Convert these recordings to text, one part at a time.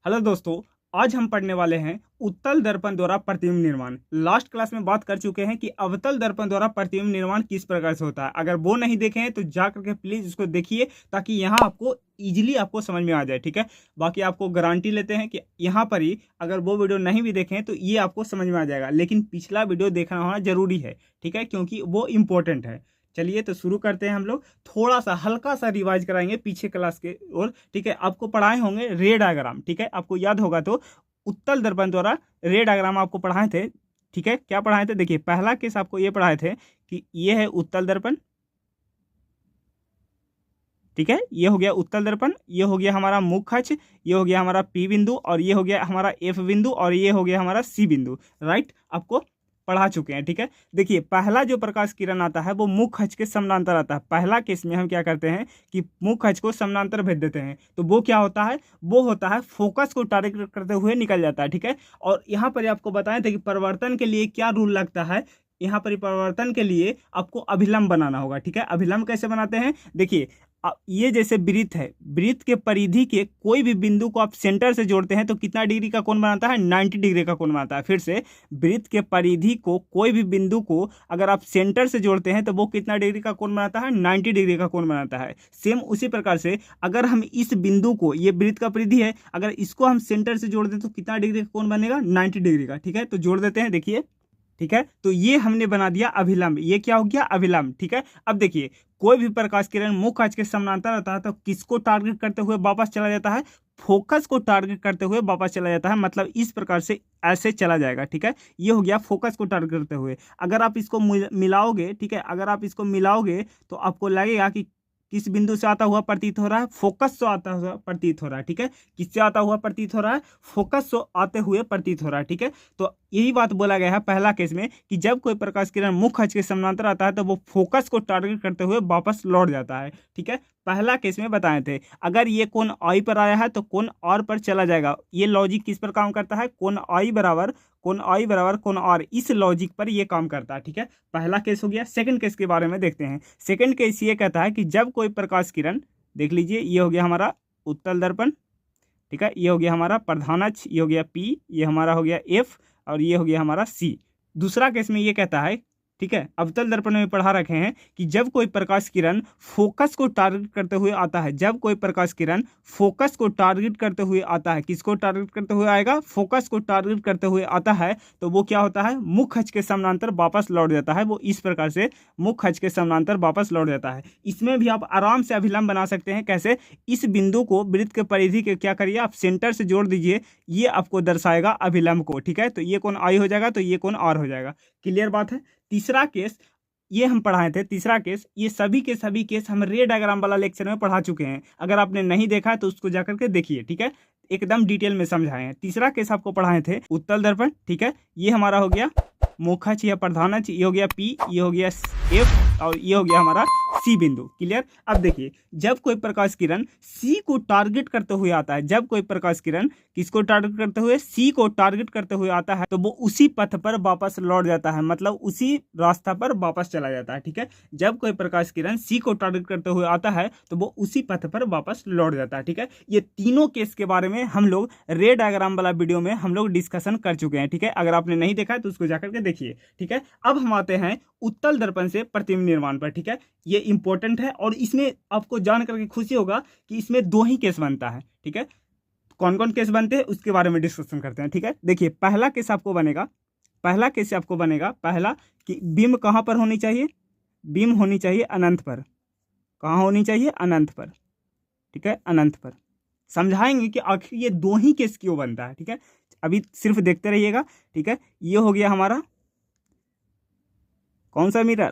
Hello दोस्तों, आज हम पढ़ने वाले हैं उत्तल दर्पण द्वारा प्रतिबिंब निर्माण। लास्ट क्लास में बात कर चुके हैं कि अवतल दर्पण द्वारा प्रतिबिंब निर्माण किस प्रकार से होता है। अगर वो नहीं देखे हैं तो जा करके प्लीज उसको देखिए ताकि यहाँ आपको इजीली आपको समझ में आ जाए। ठीक है, बाकी आपको गारंटी लेते हैं कि यहाँ पर ही अगर वो वीडियो नहीं भी देखें तो ये आपको समझ में आ जाएगा, लेकिन पिछला वीडियो देखना होना जरूरी है। ठीक है, क्योंकि वो इम्पोर्टेंट है। चलिए तो शुरू करते हैं। हम लोग थोड़ा सा हल्का सा रिवाइज कराएंगे पीछे क्लास के और। ठीक है, आपको पढ़ाए होंगे रे डायग्राम। ठीक है, आपको याद होगा तो उत्तल दर्पण द्वारा रे डायग्राम आपको पढ़ाए थे। ठीक है, क्या पढ़ाए थे? देखिए, पहला केस आपको ये पढ़ाए थे कि ये है उत्तल दर्पण। ठीक है, ये हो गया उत्तल दर्पण, ये हो गया हमारा मुख्य अक्ष, ये हो गया हमारा पी बिंदु, और ये हो गया हमारा एफ बिंदु, और ये हो गया हमारा सी बिंदु। राइट, आपको पढ़ा चुके हैं। ठीक है, देखिए पहला जो प्रकाश किरण आता है वो मुख्य अक्ष के समानांतर आता है। पहला केस में हम क्या करते हैं कि मुख्य अक्ष को समानांतर भेज देते हैं, तो वो क्या होता है? वो होता है फोकस को टारगेट करते हुए निकल जाता है। ठीक है, और यहाँ पर आपको बताए थे कि परिवर्तन के लिए क्या रूल लगता है। यहाँ पर परिवर्तन के लिए आपको अभिलंब बनाना होगा। ठीक है, अभिलंब कैसे बनाते हैं? देखिए, ये जैसे वृत्त है, वृत्त के परिधि के कोई भी बिंदु को आप सेंटर से जोड़ते हैं तो कितना डिग्री का कोण बनाता है? 90 डिग्री का कोण बनाता है। फिर से, वृत्त के परिधि को कोई भी बिंदु को अगर आप सेंटर से जोड़ते हैं तो वो कितना डिग्री का कोण बनाता है? 90 डिग्री का कोण बनाता है। सेम उसी प्रकार से अगर हम इस बिंदु को, ये वृत्त का परिधि है, अगर इसको हम सेंटर से जोड़ दें तो कितना डिग्री का कोण बनेगा? 90 डिग्री का। ठीक है, तो जोड़ देते हैं। देखिए, ठीक है, तो ये हमने बना दिया अभिलंब। ये क्या हो गया? अभिलंब। ठीक है, अब देखिए, कोई भी प्रकाश किरण मुख्य अक्ष के समानांतर आता है तो किसको टारगेट करते हुए वापस चला जाता है? फोकस को टारगेट करते हुए वापस चला जाता है। मतलब इस प्रकार से ऐसे चला जाएगा। ठीक है, ये हो गया फोकस को टारगेट करते हुए। अगर आप इसको मिलाओगे, ठीक है, अगर आप इसको मिलाओगे तो आपको लगेगा कि किस बिंदु से आता हुआ प्रतीत हो रहा है? फोकस से आता हुआ प्रतीत हो रहा है। ठीक है, किससे आता हुआ प्रतीत हो रहा है? फोकस से आते हुए प्रतीत हो रहा है। ठीक है, तो यही बात बोला गया है पहला केस में कि जब कोई प्रकाश किरण मुख्य अक्ष के समानांतर आता है तो वो फोकस को टारगेट करते हुए वापस लौट जाता है। ठीक है, पहला केस में बताए थे। अगर ये कोण आई पर आया है तो कोण आर पर चला जाएगा। ये लॉजिक किस पर काम करता है? कोण आई बराबर कोण आर, इस लॉजिक पर ये काम करता है। ठीक है, पहला केस हो गया। सेकंड केस के बारे में देखते हैं। सेकंड केस ये कहता है कि जब कोई प्रकाश किरण, देख लीजिए, ये हो गया हमारा उत्तल दर्पण। ठीक है, ये हो गया हमारा प्रधान अक्ष, ये हो गया पी, ये हमारा हो गया एफ, और ये हो गया हमारा सी। दूसरा केस में ये कहता है, ठीक है, अवतल दर्पण में पढ़ा रखे हैं कि जब कोई प्रकाश किरण फोकस को टारगेट करते हुए आता है, जब कोई प्रकाश किरण फोकस को टारगेट करते हुए आता है, किसको टारगेट करते हुए आएगा? फोकस को टारगेट करते हुए आता है, तो वो क्या होता है? मुख्य अक्ष के समानांतर वापस लौट जाता है। वो इस प्रकार से मुख्य अक्ष के समानांतर वापस लौट जाता है। इसमें भी आप आराम से अभिलंब बना सकते हैं। कैसे? इस बिंदु को वृत्त के परिधि के क्या करिए, आप सेंटर से जोड़ दीजिए, ये आपको दर्शाएगा अभिलंब को। ठीक है, तो ये कोण आई हो जाएगा तो ये कोण आर हो जाएगा। क्लियर बात है? तीसरा केस ये हम पढ़ाए थे। तीसरा केस, ये सभी के सभी केस हम रे डायग्राम वाला लेक्चर में पढ़ा चुके हैं। अगर आपने नहीं देखा है तो उसको जाकर के देखिए। ठीक है, एकदम डिटेल में समझाए हैं। तीसरा केस आपको पढ़ाए थे उत्तल दर्पण। ठीक है, ये हमारा हो गया मुख्य अक्ष या प्रधान अक्ष, ये हो गया पी, ये हो गया एफ, और ये हो गया हमारा सी बिंदु। क्लियर? अब देखिए, जब कोई प्रकाश किरण सी को टारगेट करते हुए आता है, जब कोई प्रकाश किरण किसको टारगेट करते हुए? सी को टारगेट करते हुए आता है, तो वो उसी पथ पर वापस लौट जाता है। मतलब उसी रास्ता पर वापस चला जाता है। ठीक है, जब कोई प्रकाश किरण सी को टारगेट करते हुए आता है तो वो उसी पथ पर वापस लौट जाता है। ठीक है, ये तीनों केस के बारे में हम लोग रे डायग्राम वाला वीडियो में हम लोग डिस्कशन कर चुके हैं। ठीक है, अगर आपने नहीं देखा है तो उसको जाकर के देखिए। ठीक है, अब हम आते हैं उत्तल दर्पण से प्रतिबिंब निर्माण पर। ठीक है, ये इंपॉर्टेंट है और इसमें आपको जान करके खुशी होगा कि इसमें दो ही केस बनता है। ठीक है, कौन कौन केस बनते हैं उसके बारे में डिस्कशन करते हैं। ठीक है, देखिए, पहला केस आपको बनेगा, पहला कि बीम कहाँ पर होनी चाहिए? बीम होनी चाहिए अनंत पर। कहाँ होनी चाहिए? अनंत पर। ठीक है, अनंत पर। समझाएंगे कि आखिर ये दो ही केस क्यों बनता है। ठीक है, अभी सिर्फ देखते रहिएगा। ठीक है, ये हो गया हमारा कौन सा मिरर?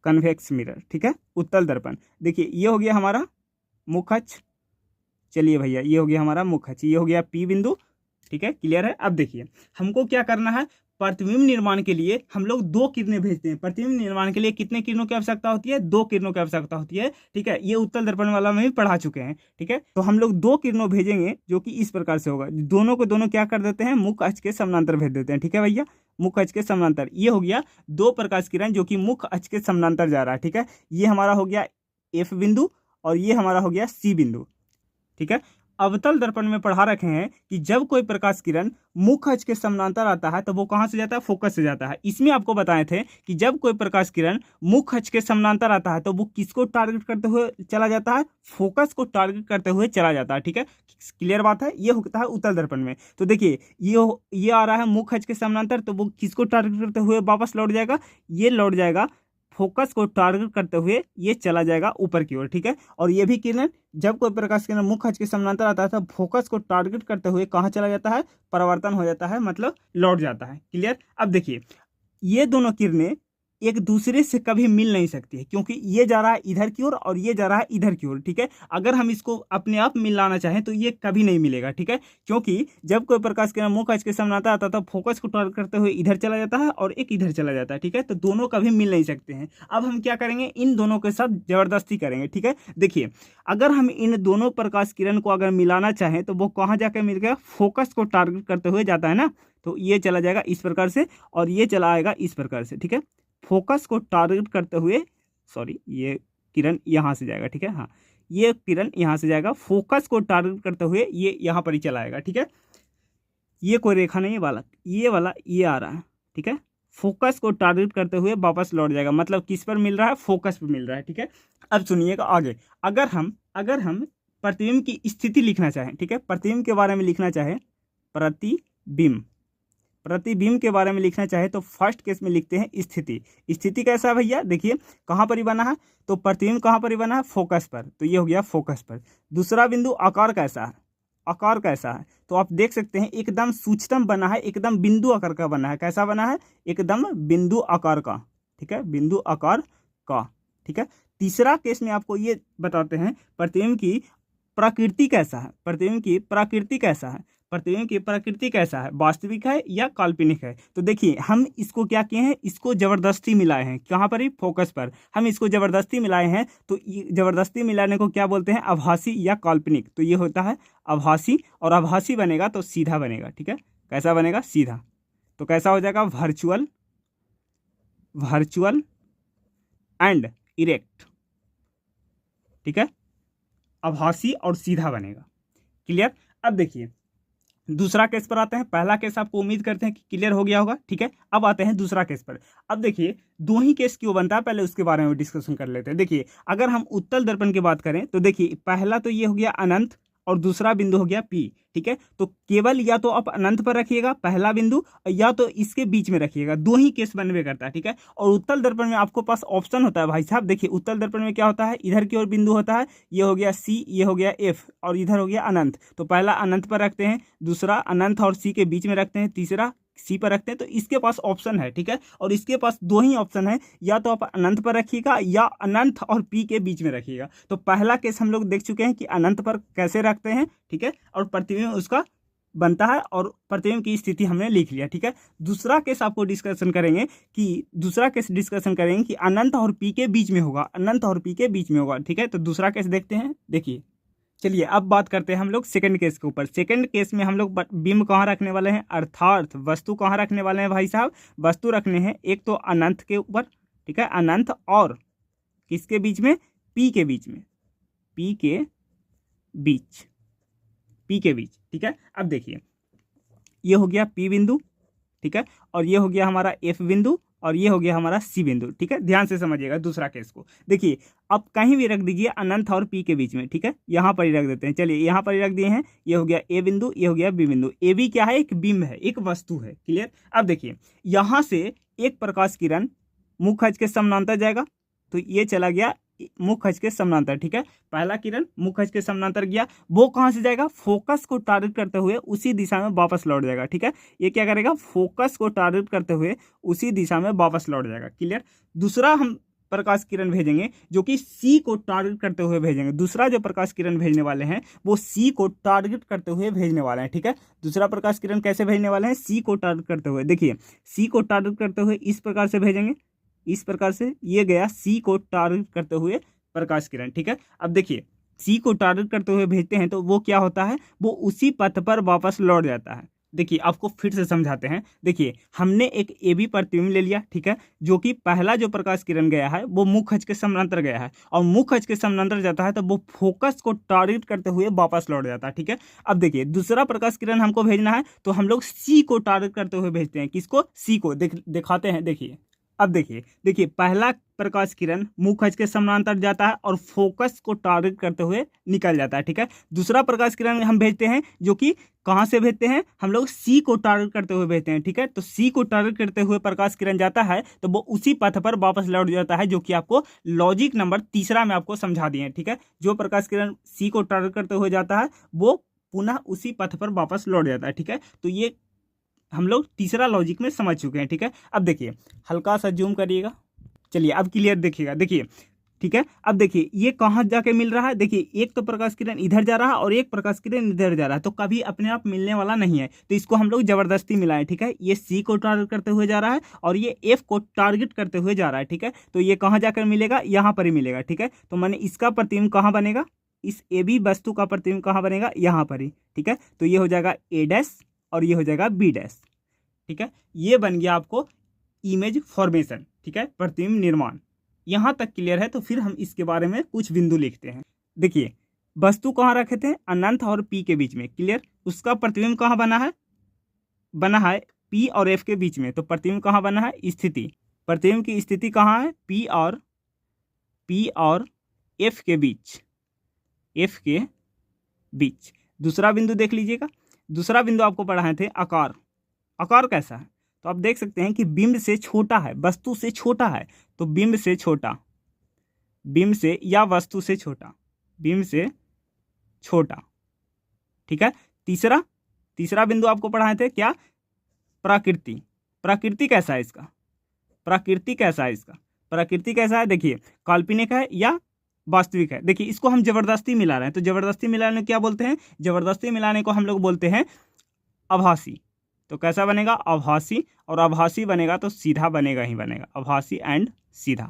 Convex mirror. ठीक है, उत्तल दर्पण। देखिए, ये हो गया हमारा मुख्य अक्ष। चलिए भैया, ये हो गया हमारा मुख्य अक्ष, ये हो गया पी बिंदु। ठीक है, क्लियर है? अब देखिए, हमको क्या करना है? प्रतिबिंब निर्माण के लिए हम लोग दो किरणें भेजते हैं। प्रतिबिंब निर्माण के लिए कितने किरणों की आवश्यकता होती है? दो किरणों की आवश्यकता होती है। ठीक है, ये उत्तल दर्पण वाला में भी पढ़ा चुके हैं। ठीक है, तो हम लोग दो किरणों भेजेंगे जो कि इस प्रकार से होगा। दोनों को दोनों क्या कर देते हैं? मुख्य अक्ष के समानांतर भेज देते हैं। ठीक है भैया, मुख्य अक्ष के समानांतर। ये हो गया दो प्रकाश किरण जो कि मुख्य अक्ष के समानांतर जा रहा है। ठीक है, ये हमारा हो गया एफ बिंदु और ये हमारा हो गया सी बिंदु। ठीक है, अवतल दर्पण में पढ़ा रखे हैं कि जब कोई प्रकाश किरण मुख्य अक्ष के समानांतर आता है तो वो कहाँ से जाता है, फोकस से जाता है। इसमें आपको बताए थे कि जब कोई प्रकाश किरण मुख्य अक्ष के समानांतर आता है तो वो किसको टारगेट करते हुए चला जाता है, फोकस को टारगेट करते हुए चला जाता है। ठीक है, क्लियर बात है। ये होता है उत्तल दर्पण में। तो देखिए ये आ रहा है मुख्य अक्ष के समानांतर, तो वो किसको टारगेट करते हुए वापस लौट जाएगा, ये लौट जाएगा फोकस को टारगेट करते हुए, ये चला जाएगा ऊपर की ओर। ठीक है, और ये भी किरण जब कोई प्रकाश किरण मुख्य अक्ष के समानांतर आता है तो फोकस को टारगेट करते हुए कहाँ चला जाता है, परावर्तन हो जाता है, मतलब लौट जाता है। क्लियर। अब देखिए ये दोनों किरणें एक दूसरे से कभी मिल नहीं सकती है, क्योंकि ये जा रहा है इधर की ओर और ये जा रहा है इधर की ओर। ठीक है, अगर हम इसको अपने आप मिलाना चाहें तो ये कभी नहीं मिलेगा। ठीक है, क्योंकि जब कोई प्रकाश किरण मुख्य अक्ष के समानांतर आता है तो फोकस को टारगेट करते हुए इधर चला जाता है और एक इधर चला जाता है। ठीक है, तो दोनों कभी मिल नहीं सकते हैं। अब हम क्या करेंगे, इन दोनों के साथ जबरदस्ती करेंगे। ठीक है, देखिए अगर हम इन दोनों प्रकाश किरण को अगर मिलाना चाहें तो वो कहाँ जाकर मिल गया, फोकस को टारगेट करते हुए जाता है ना, तो ये चला जाएगा इस प्रकार से और ये चला आएगा इस प्रकार से। ठीक है, फोकस को टारगेट करते हुए, सॉरी ये किरण यहाँ से जाएगा। ठीक है, हाँ ये किरण यहाँ से जाएगा, फोकस को टारगेट करते हुए ये यहाँ पर ही चला आएगा। ठीक है, ये कोई रेखा नहीं है वाला, ये वाला ये आ रहा है। ठीक है, फोकस को टारगेट करते हुए वापस लौट जाएगा, मतलब किस पर मिल रहा है, फोकस पर मिल रहा है। ठीक है, अब सुनिएगा आगे। अगर हम प्रतिबिंब की स्थिति लिखना चाहें, ठीक है, प्रतिबिंब के बारे में लिखना चाहें, प्रतिबिंब के बारे में लिखना चाहे तो फर्स्ट केस में लिखते हैं स्थिति। स्थिति कैसा है भैया, देखिए कहाँ पर ही बना है, तो प्रतिबिंब कहाँ पर ही बना है, फोकस पर, तो ये हो गया फोकस पर। दूसरा बिंदु आकार कैसा है, आकार कैसा है, तो आप देख सकते हैं एकदम सूक्ष्म बना है, एकदम बिंदु आकार का बना है। कैसा बना है, एकदम बिंदु आकार का। ठीक है, बिंदु आकार का। ठीक है, तीसरा केस में आपको ये बताते हैं प्रतिबिंब की प्रकृति कैसा है, प्रतिबिंब की प्रकृति कैसा है, प्रतिबिंब की प्रकृति कैसा है, वास्तविक है या काल्पनिक है। तो देखिए हम इसको क्या किए हैं, इसको जबरदस्ती मिलाए हैं, कहाँ पर ही, फोकस पर। हम इसको जबरदस्ती मिलाए हैं, तो जबरदस्ती मिलाने को क्या बोलते हैं, आभासी या काल्पनिक। तो ये होता है आभासी, और आभासी बनेगा तो सीधा बनेगा। ठीक है, कैसा बनेगा, सीधा। तो कैसा हो जाएगा, वर्चुअल एंड इरेक्ट। ठीक है, आभासी और सीधा बनेगा। क्लियर। अब देखिए दूसरा केस पर आते हैं। पहला केस आपको उम्मीद करते हैं कि क्लियर हो गया होगा। ठीक है, अब आते हैं दूसरा केस पर। अब देखिए दो ही केस क्यों बनता है, पहले उसके बारे में डिस्कशन कर लेते हैं। देखिए अगर हम उत्तल दर्पण की बात करें तो देखिए पहला तो ये हो गया अनंत और दूसरा बिंदु हो गया पी। ठीक है, तो केवल या तो आप अनंत पर रखिएगा पहला बिंदु, या तो इसके बीच में रखिएगा, दो ही केस बनवे करता है। ठीक है, और उत्तल दर्पण में आपको पास ऑप्शन होता है भाई साहब। देखिए उत्तल दर्पण में क्या होता है, इधर की ओर बिंदु होता है, ये हो गया सी, ये हो गया एफ, और इधर हो गया अनंत। तो पहला अनंत पर रखते हैं, दूसरा अनंत और सी के बीच में रखते हैं, तीसरा सी पर रखते हैं। तो इसके पास ऑप्शन है। ठीक है, और इसके पास दो ही ऑप्शन है, या तो आप अनंत पर रखिएगा या अनंत और पी के बीच में रखिएगा। तो पहला केस हम लोग देख चुके हैं कि अनंत पर कैसे रखते हैं। ठीक है, और प्रतिबिंब उसका बनता है और प्रतिबिंब की स्थिति हमने लिख लिया। ठीक है, दूसरा केस आपको डिस्कशन करेंगे कि अनंत और पी के बीच में होगा, अनंत और पी के बीच में होगा। ठीक है, तो दूसरा केस देखते हैं। देखिए चलिए अब बात करते हैं हम लोग सेकंड केस के ऊपर। सेकंड केस में हम लोग बिंब कहाँ रखने वाले हैं, अर्थात वस्तु कहाँ रखने वाले हैं भाई साहब, वस्तु रखने हैं एक तो अनंत के ऊपर। ठीक है, अनंत और किसके बीच में, पी के बीच में, पी के बीच। ठीक है, अब देखिए ये हो गया पी बिंदु। ठीक है, और ये हो गया हमारा एफ बिंदु, और ये हो गया हमारा सी बिंदु। ठीक है, ध्यान से समझिएगा दूसरा केस को। देखिए अब कहीं भी रख दीजिए अनंत और पी के बीच में। ठीक है, यहाँ पर ही रख देते हैं। चलिए यहाँ पर ही रख दिए हैं, ये हो गया ए बिंदु, ये हो गया बी बिंदु। ए बी क्या है, एक बिंब है, एक वस्तु है। क्लियर। अब देखिए यहाँ से एक प्रकाश किरण मुख्य अक्ष के समानांतर जाएगा, तो ये चला गया मुख्य अक्ष के समानांतर। ठीक है, पहला किरण मुख्य अक्ष के समानांतर गया, वो कहाँ से जाएगा, फोकस को टारगेट करते हुए उसी दिशा में वापस लौट जाएगा। ठीक है, ये क्या करेगा, फोकस को टारगेट करते हुए उसी दिशा में वापस लौट जाएगा। क्लियर। दूसरा हम प्रकाश किरण भेजेंगे जो कि सी को टारगेट करते हुए भेजेंगे। दूसरा जो प्रकाश किरण भेजने वाले हैं वो सी को टारगेट करते हुए भेजने वाले हैं। ठीक है, दूसरा प्रकाश किरण कैसे भेजने वाले हैं, सी को टारगेट करते हुए। देखिए सी को टारगेट करते हुए इस प्रकार से भेजेंगे, इस प्रकार से, ये गया सी को टारगेट करते हुए प्रकाश किरण। ठीक है, अब देखिए सी को टारगेट करते हुए भेजते हैं तो वो क्या होता है, वो उसी पथ पर वापस लौट जाता है। देखिए आपको फिर से समझाते हैं। देखिए हमने एक ए बी प्रतिबिंब ले लिया, ठीक है, जो कि पहला जो प्रकाश किरण गया है वो मुख्य अक्ष के समानांतर गया है, और मुख्य अक्ष के समानांतर जाता है तो वो फोकस को टारगेट करते हुए वापस लौट जाता है, ठीक है। अब देखिए दूसरा प्रकाश किरण हमको भेजना है तो हम लोग सी को टारगेट करते हुए भेजते हैं। किसको? सी को। दिखाते हैं। देखिए अब देखिए पहला प्रकाश किरण मुख्य अक्ष के समानांतर जाता है और फोकस को टारगेट करते हुए निकल जाता है, ठीक है। दूसरा प्रकाश किरण हम भेजते हैं जो कि कहाँ से भेजते हैं? हम लोग सी को टारगेट करते हुए भेजते हैं, ठीक है। तो सी को टारगेट करते हुए प्रकाश किरण जाता है तो वो उसी पथ पर वापस लौट जाता है, जो कि आपको लॉजिक नंबर तीसरा में आपको समझा दिए हैं, ठीक है। जो प्रकाश किरण सी को टारगेट करते हुए जाता है वो पुनः उसी पथ पर वापस लौट जाता है, ठीक है। तो ये हम लोग तीसरा लॉजिक में समझ चुके हैं, ठीक है। अब देखिए हल्का सा जूम करिएगा। चलिए अब क्लियर देखिएगा। देखिए ठीक है। अब देखिए ये कहाँ जाके मिल रहा है? देखिए एक तो प्रकाश किरण इधर जा रहा है और एक प्रकाश किरण इधर जा रहा है, तो कभी अपने आप मिलने वाला नहीं है, तो इसको हम लोग जबरदस्ती मिलाएं, ठीक है। ये सी को टारगेट करते हुए जा रहा है और ये एफ को टारगेट करते हुए जा रहा है, ठीक है। तो ये कहाँ जाकर मिलेगा? यहाँ पर ही मिलेगा, ठीक है। तो मैंने इसका प्रतिबिंब कहाँ बनेगा? इस ए बी वस्तु का प्रतिबिंब कहाँ बनेगा? यहाँ पर ही, ठीक है। तो ये हो जाएगा ए डैश और ये हो जाएगा बी डैश, ठीक है। ये बन गया आपको इमेज फॉर्मेशन, ठीक है, प्रतिबिंब निर्माण। यहां तक क्लियर है? तो फिर हम इसके बारे में कुछ बिंदु लिखते हैं। देखिए वस्तु कहाँ रखे थे? अनंत और पी के बीच में, क्लियर। उसका प्रतिबिंब कहाँ बना है? बना है पी और एफ के बीच में। तो प्रतिबिंब कहाँ बना है? स्थिति। प्रतिबिंब की स्थिति कहाँ है? पी और एफ के बीच, एफ के बीच। दूसरा बिंदु देख लीजिएगा। दूसरा बिंदु आपको पढ़ाए थे आकार। आकार कैसा है? तो आप देख सकते हैं कि बिंब से छोटा है, वस्तु से छोटा है, तो बिंब से छोटा, बिंब से या वस्तु से छोटा, बिंब से छोटा, ठीक है। तीसरा बिंदु आपको पढ़ाए थे क्या? प्रकृति। प्रकृति कैसा है इसका? प्रकृति कैसा है इसका? प्रकृति कैसा है? देखिए काल्पनिक है या वास्तविक है? देखिए इसको हम जबरदस्ती मिला रहे हैं, तो जबरदस्ती मिलाने को क्या बोलते हैं? जबरदस्ती मिलाने को हम लोग बोलते हैं आभासी। तो कैसा बनेगा? आभासी। और आभासी बनेगा तो सीधा बनेगा ही बनेगा, आभासी एंड सीधा,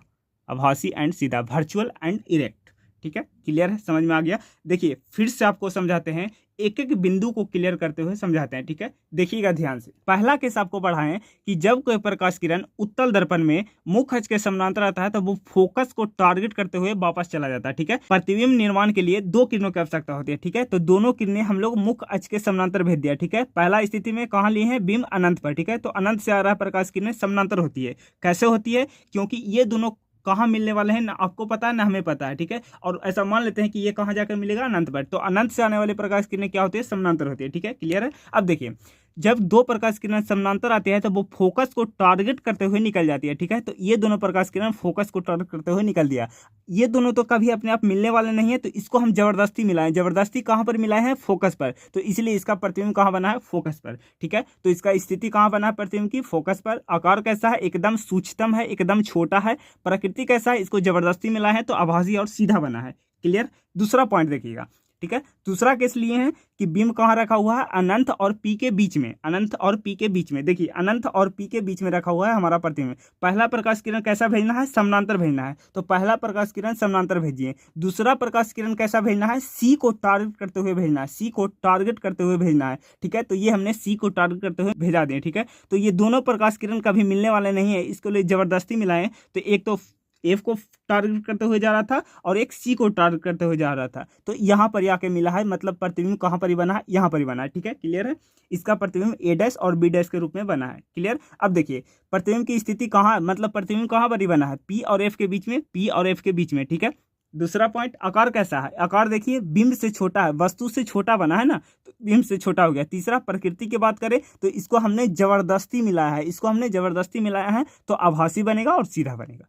आभासी एंड सीधा, वर्चुअल एंड इरेक्ट, ठीक है। क्लियर है? समझ में आ गया? देखिए फिर से आपको समझाते हैं, एक एक बिंदु को क्लियर करते हुए समझाते हैं, ठीक है। देखिएगा ध्यान से। पहला केस आपको पढ़ाएं कि जब कोई प्रकाश किरण उत्तल दर्पण में मुख्य अक्ष के समानांतर आता है तो वो फोकस को टारगेट करते हुए वापस चला जाता है, ठीक है। प्रतिबिंब निर्माण के लिए दो किरणों की आवश्यकता होती है, ठीक है। तो दोनों किरणें हम लोग मुख्य अक्ष के समानांतर भेज दिया, ठीक है। पहला स्थिति में कहाँ लिए हैं? बिंब अनंत पर, ठीक है। तो अनंत से आ रहा प्रकाश किरणें समानांतर होती है। कैसे होती है? क्योंकि ये दोनों कहाँ मिलने वाले हैं ना आपको पता है ना हमें पता है, ठीक है। और ऐसा मान लेते हैं कि ये कहाँ जाकर मिलेगा? अनंत पर। तो अनंत से आने वाले प्रकाश किरणें क्या होती है? समानांतर होती है, ठीक है। क्लियर है? अब देखिए जब दो प्रकाश किरण समानांतर आती है तो वो फोकस को टारगेट करते हुए निकल जाती है, ठीक है। तो ये दोनों प्रकाश किरण फोकस को टारगेट करते हुए निकल दिया। ये दोनों तो कभी अपने आप मिलने वाले नहीं है, तो इसको हम जबरदस्ती मिलाएं। जबरदस्ती कहाँ पर मिलाए हैं? फोकस पर। तो इसलिए इसका प्रतिबिंब कहाँ बना है? फोकस पर, ठीक है। तो इसका स्थिति कहाँ बना है प्रतिबिंब की? फोकस पर। आकार कैसा है? एकदम सूक्ष्म है, एकदम छोटा है। प्रकृति कैसा है? इसको जबरदस्ती मिलाए हैं तो आभासी और सीधा बना है। क्लियर? दूसरा पॉइंट देखिएगा, ठीक है। दूसरा केस लिए हैं कि बिंब कहाँ रखा हुआ है? अनंत और पी के बीच में, अनंत और पी के बीच में। देखिए अनंत और पी के बीच में रखा हुआ है हमारा प्रतिबिंब। पहला प्रकाश किरण कैसा भेजना है? समानांतर भेजना है, तो पहला प्रकाश किरण समानांतर भेजिए। दूसरा प्रकाश किरण कैसा भेजना है? सी को टारगेट करते हुए भेजना है, सी को टारगेट करते हुए भेजना है, ठीक है। तो ये हमने सी को टारगेट करते हुए भेजा दिए, ठीक है। तो ये दोनों प्रकाश किरण कभी मिलने वाले नहीं है, इसके लिए जबरदस्ती मिलाएं। तो एक तो एफ को टारगेट करते हुए जा रहा था और एक सी को टारगेट करते हुए जा रहा था, तो यहाँ पर आके मिला है, मतलब प्रतिबिंब कहाँ पर ही बना है? यहाँ पर ही बना है, ठीक है। क्लियर है? इसका प्रतिबिंब ए डैश और बी डैश के रूप में बना है। क्लियर? अब देखिए प्रतिबिंब की स्थिति कहाँ, मतलब प्रतिबिंब कहाँ पर ही बना है? पी और एफ के बीच में, पी और एफ के बीच में, ठीक है। दूसरा पॉइंट, आकार कैसा है? आकार देखिए बिंब से छोटा है, वस्तु से छोटा बना है ना, तो बिंब से छोटा हो गया। तीसरा प्रकृति की बात करें तो इसको हमने जबरदस्ती मिलाया है, इसको हमने जबरदस्ती मिलाया है तो आभासी बनेगा और सीधा बनेगा,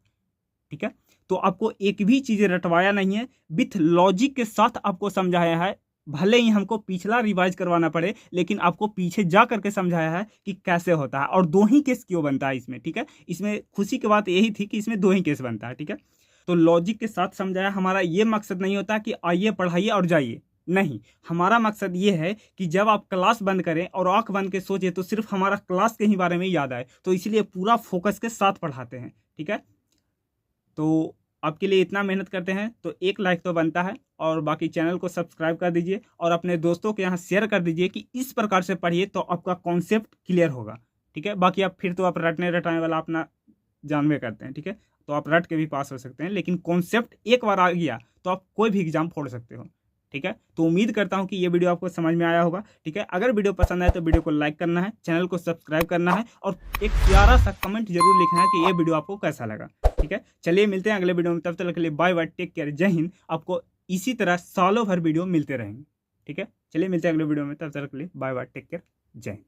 ठीक है। तो आपको एक भी चीज़ रटवाया नहीं है, विथ लॉजिक के साथ आपको समझाया है। भले ही हमको पिछला रिवाइज करवाना पड़े, लेकिन आपको पीछे जा करके समझाया है कि कैसे होता है और दो ही केस क्यों बनता है इसमें, ठीक है। इसमें खुशी की बात यही थी कि इसमें दो ही केस बनता है, ठीक है। तो लॉजिक के साथ समझाया। हमारा ये मकसद नहीं होता कि आइए पढ़ाइए और जाइए, नहीं। हमारा मकसद ये है कि जब आप क्लास बंद करें और आंख बंद के सोचे तो सिर्फ हमारा क्लास के ही बारे में याद आए, तो इसलिए पूरा फोकस के साथ पढ़ाते हैं, ठीक है। तो आपके लिए इतना मेहनत करते हैं तो एक लाइक तो बनता है, और बाकी चैनल को सब्सक्राइब कर दीजिए और अपने दोस्तों के यहाँ शेयर कर दीजिए कि इस प्रकार से पढ़िए तो आपका कॉन्सेप्ट क्लियर होगा। ठीक है, बाकी आप फिर तो आप रटने रटाने वाला अपना जानवे करते हैं। ठीक है, तो आप रट के भी पास हो सकते हैं, लेकिन कॉन्सेप्ट एक बार आ गया तो आप कोई भी एग्जाम फोड़ सकते हो। ठीक है, तो उम्मीद करता हूं कि ये वीडियो आपको समझ में आया होगा। ठीक है, अगर वीडियो पसंद आए तो वीडियो को लाइक करना है, चैनल को सब्सक्राइब करना है और एक प्यारा सा कमेंट जरूर लिखना है कि ये वीडियो आपको कैसा लगा। ठीक है, चलिए मिलते हैं अगले वीडियो में, तब तक के लिए बाय बाय, टेक केयर, जय हिंद। आपको इसी तरह सालों भर वीडियो मिलते रहेंगे। ठीक है, चलिए मिलते हैं अगले वीडियो में, तब तक के लिए बाय बाय, टेक केयर, जय हिंद।